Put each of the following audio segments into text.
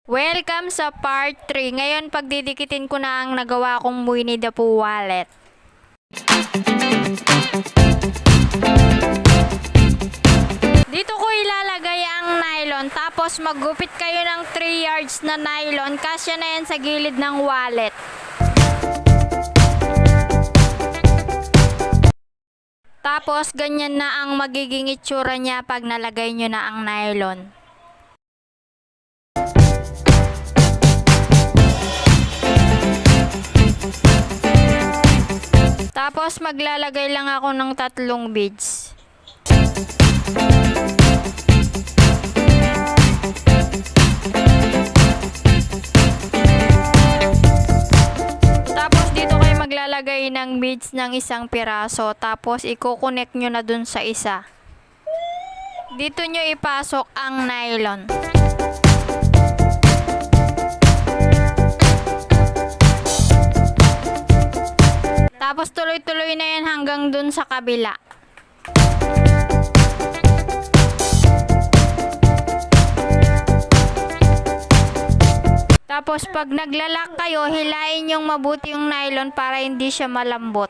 Welcome sa part 3. Ngayon pagdidikitin ko na ang nagawa kong Winnie the Pooh wallet. Dito ko ilalagay ang nylon, tapos maggupit kayo ng 3 yards na nylon. Kasya na yan sa gilid ng wallet. Tapos ganyan na ang magiging itsura niya pag nalagay nyo na ang nylon. Tapos maglalagay lang ako ng 3 beads. Tapos dito kayo maglalagay ng beads ng 1 piraso. Tapos i-connect nyo na dun sa isa. Dito nyo ipasok ang nylon. Tapos tuloy-tuloy na yan hanggang dun sa kabila. Tapos pag naglalak kayo, hilain yung mabuti yung nylon para hindi siya malambot.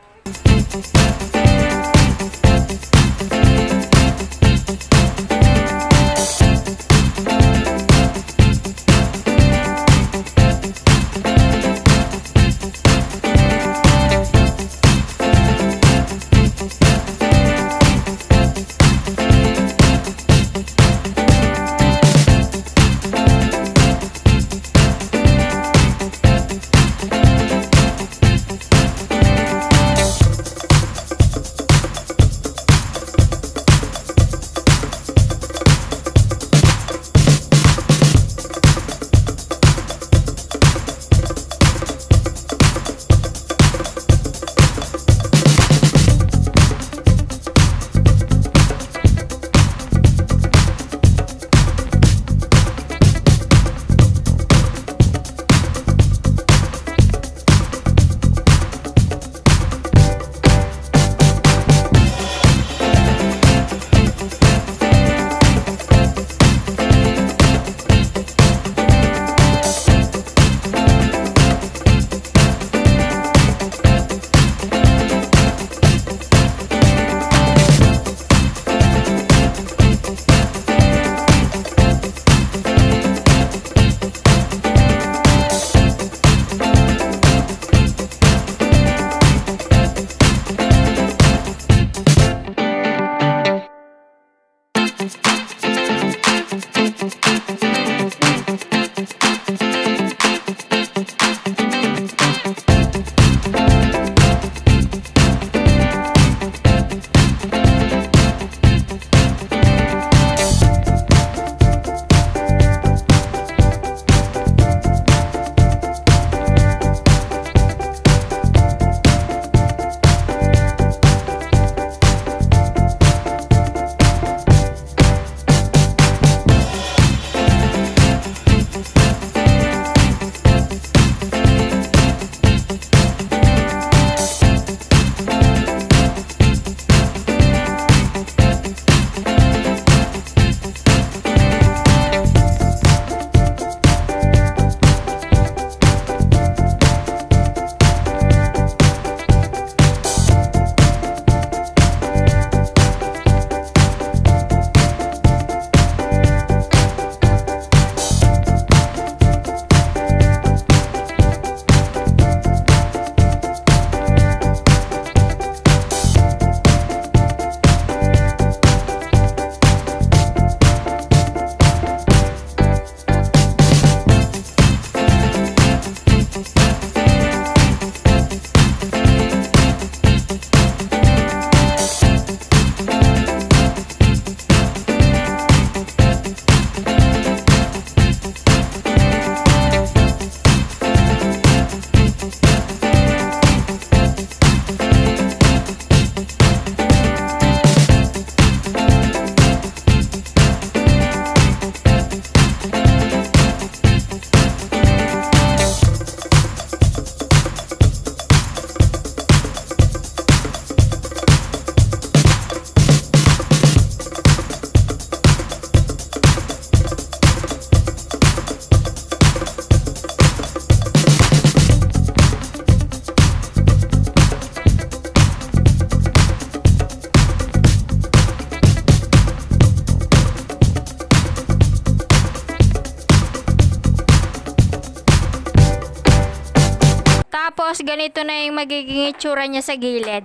Tapos, ganito na yung magiging itsura niya sa gilid.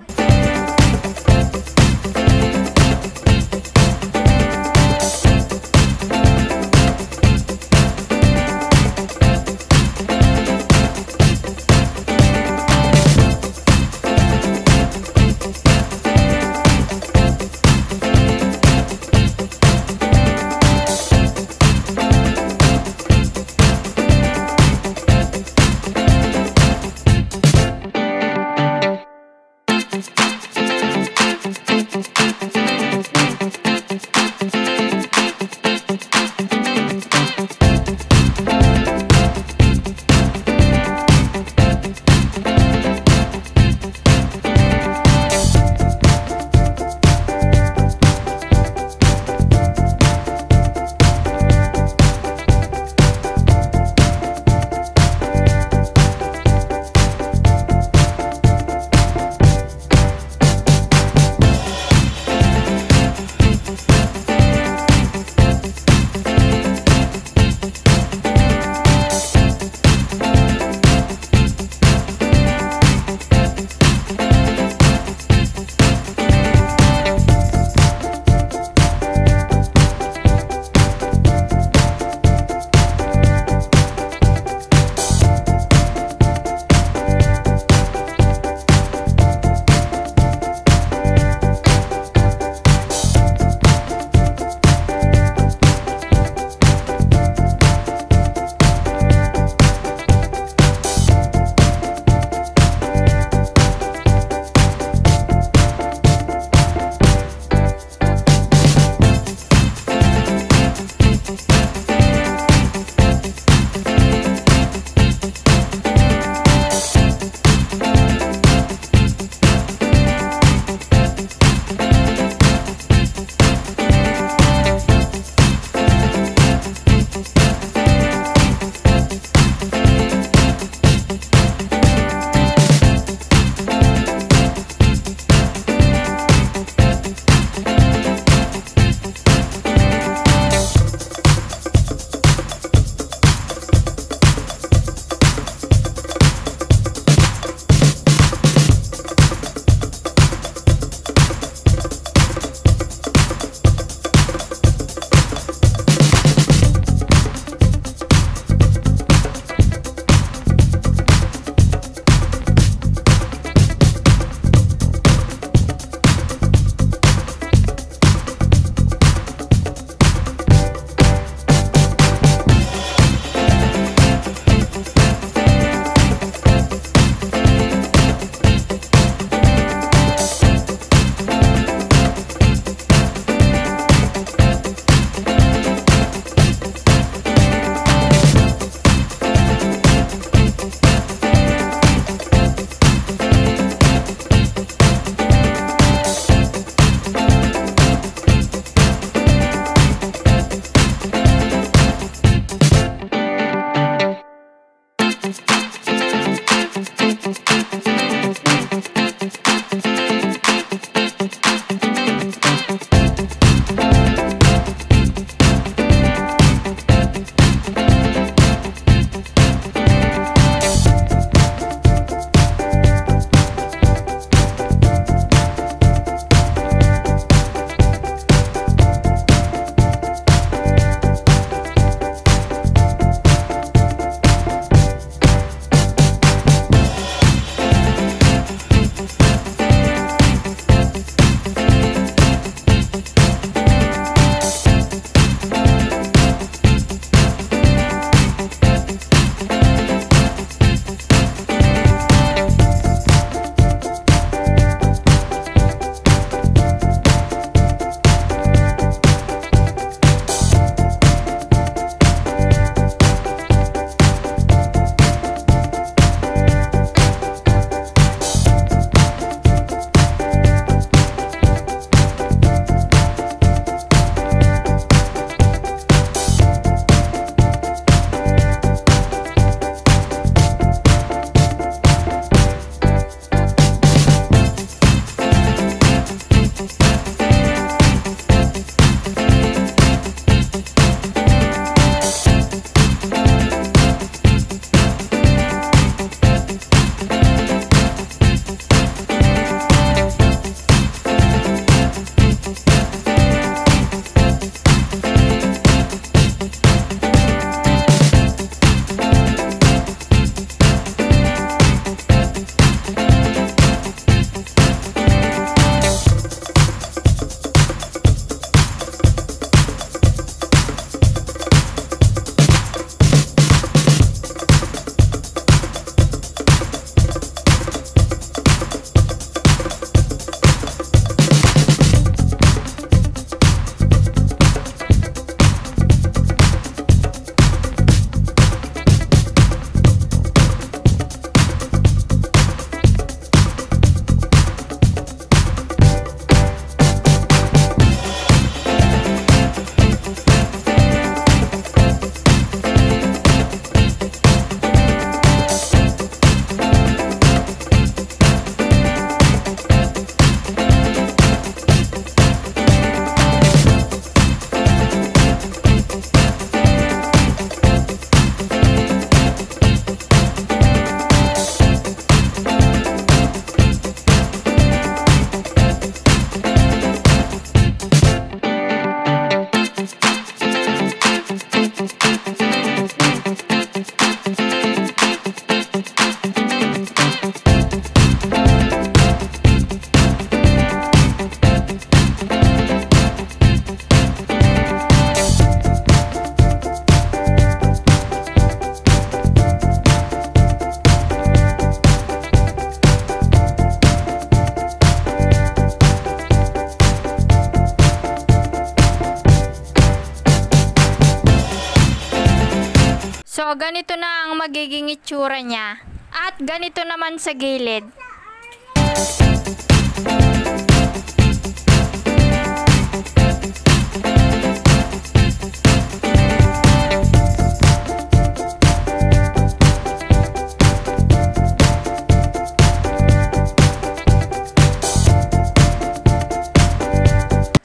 So, ganito na ang magiging itsura niya. At ganito naman sa gilid.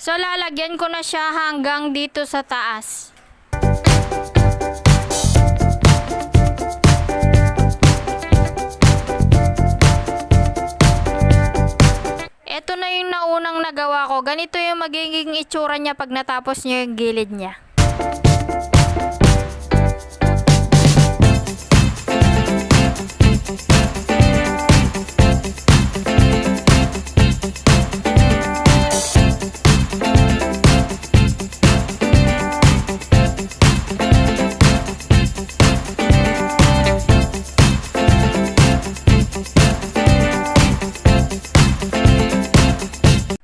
So, lalagyan ko na siya hanggang dito sa taas. Ito na yung naunang nagawa ko. Ganito yung magiging itsura niya pag natapos niyo yung gilid niya.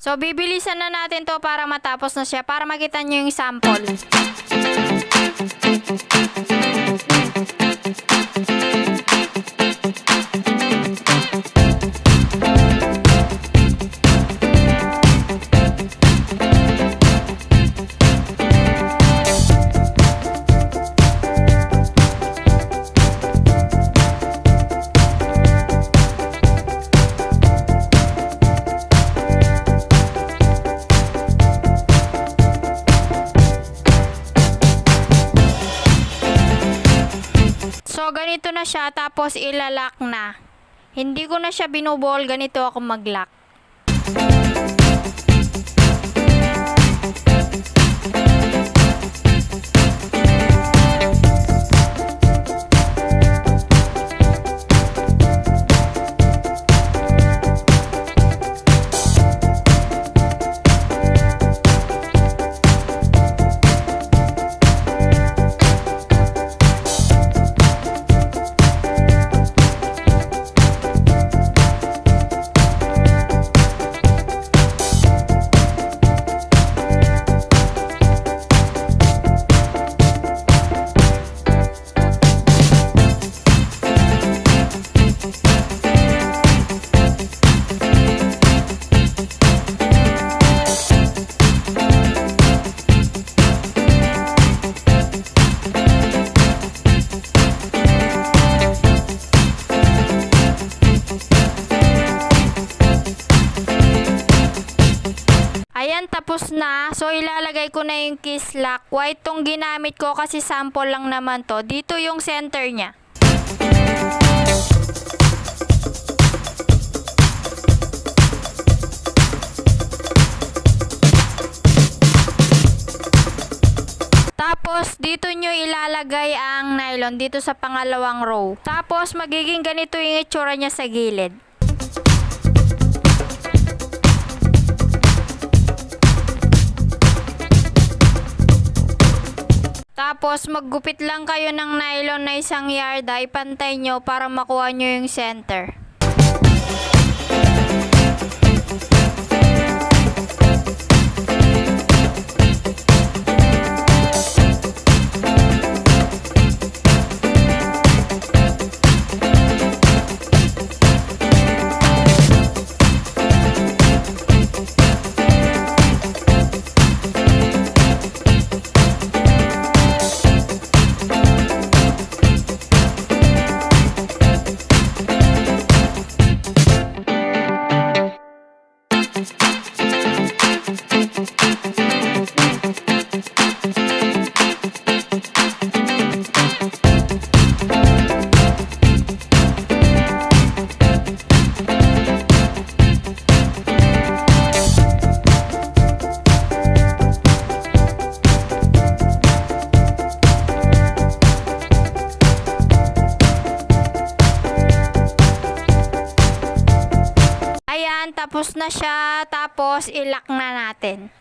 So, bibilisan na natin to para matapos na siya, para makita nyo yung sample. So, ganito na siya, tapos ilalak na. Hindi ko na siya binubol, ganito ako mag-lock. Ayan, tapos na. So, ilalagay ko na yung kiss lock. White tong ginamit ko kasi sample lang naman to. Dito yung center niya. Tapos, dito nyo ilalagay ang nylon dito sa pangalawang row. Tapos, magiging ganito yung itsura niya sa gilid. Tapos, maggupit lang kayo ng nylon na 1 yarda, ipantay nyo para makuha nyo yung center. Tapos na siya, tapos ilock na natin.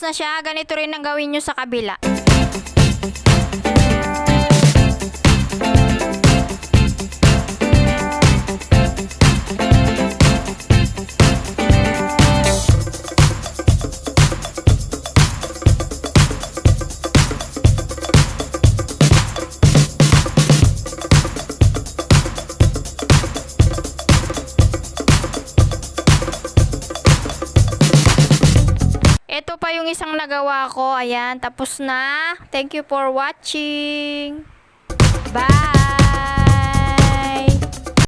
na siya, ganito rin ang gawin nyo sa kabila. Ito pa yung isang nagawa ko. Ayan, tapos na. Thank you for watching. Bye!